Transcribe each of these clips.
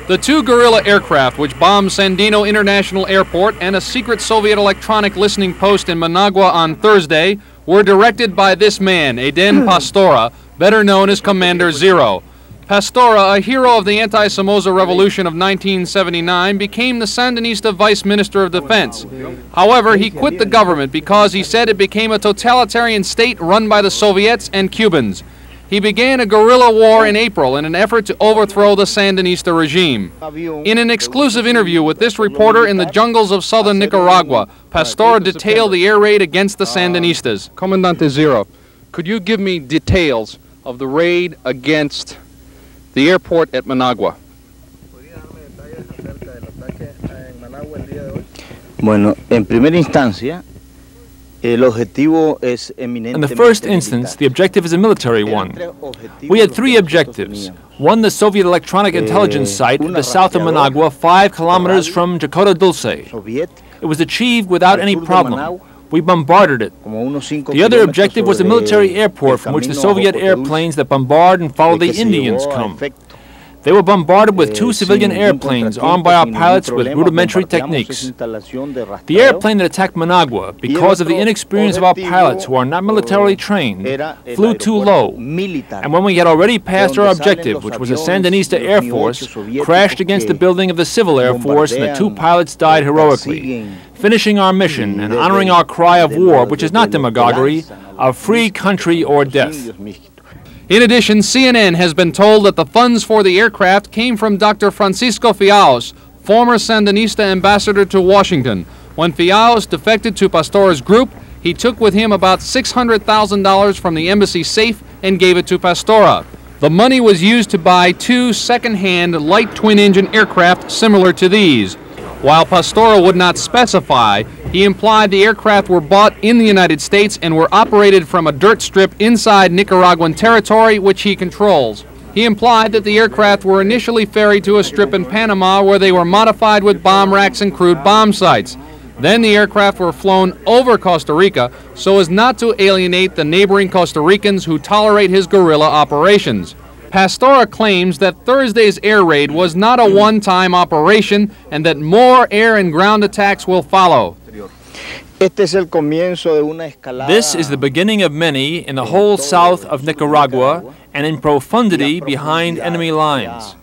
The two guerrilla aircraft which bombed Sandino International Airport and a secret Soviet electronic listening post in Managua on Thursday were directed by this man, Eden Pastora, better known as Commander Cero. Pastora, a hero of the anti-Somoza Revolution of 1979, became the Sandinista Vice Minister of Defense. However, he quit the government because he said it became a totalitarian state run by the Soviets and Cubans. He began a guerrilla war in April in an effort to overthrow the Sandinista regime. In an exclusive interview with this reporter in the jungles of southern Nicaragua, Pastora detailed the air raid against the Sandinistas. Comandante Cero, could you give me details of the raid against the airport at Managua? Bueno, en primera instancia, In the first instance, the objective is a military one. We had three objectives. One, the Soviet electronic intelligence site in the south of Managua, 5 kilometers from Jakarta Dulce. It was achieved without any problem. We bombarded it. The other objective was the military airport from which the Soviet airplanes that bombard and follow the Indians come. They were bombarded with 2 civilian airplanes armed by our pilots with rudimentary techniques. The airplane that attacked Managua, because of the inexperience of our pilots who are not militarily trained, flew too low, and when we had already passed our objective, which was a Sandinista Air Force, crashed against the building of the Civil Air Force, and the 2 pilots died heroically, finishing our mission and honoring our cry of war, which is not demagoguery, of free country or death. In addition, CNN has been told that the funds for the aircraft came from Dr. Francisco Fiaos, former Sandinista ambassador to Washington. When Fiaos defected to Pastora's group, he took with him about $600,000 from the embassy safe and gave it to Pastora. The money was used to buy 2 second-hand light twin-engine aircraft similar to these. While Pastora would not specify, he implied the aircraft were bought in the United States and were operated from a dirt strip inside Nicaraguan territory which he controls. He implied that the aircraft were initially ferried to a strip in Panama where they were modified with bomb racks and crude bomb sites. Then the aircraft were flown over Costa Rica so as not to alienate the neighboring Costa Ricans who tolerate his guerrilla operations. Pastora claims that Thursday's air raid was not a one-time operation and that more air and ground attacks will follow. This is the beginning of many in the whole south of Nicaragua and in profundity behind enemy lines.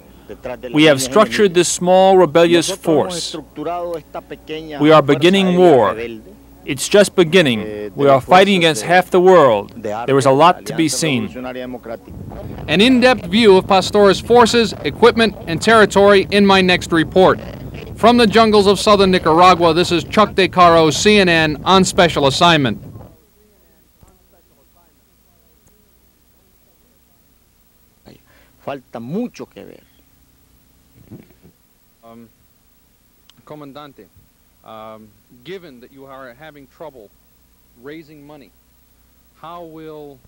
We have structured this small rebellious force. We are beginning war. It's just beginning. We are fighting against half the world. There is a lot to be seen. An in-depth view of Pastora's forces, equipment, and territory in my next report. From the jungles of southern Nicaragua, this is Chuck de Caro, CNN, on special assignment. Falta mucho que ver. Comandante, given that you are having trouble raising money, how will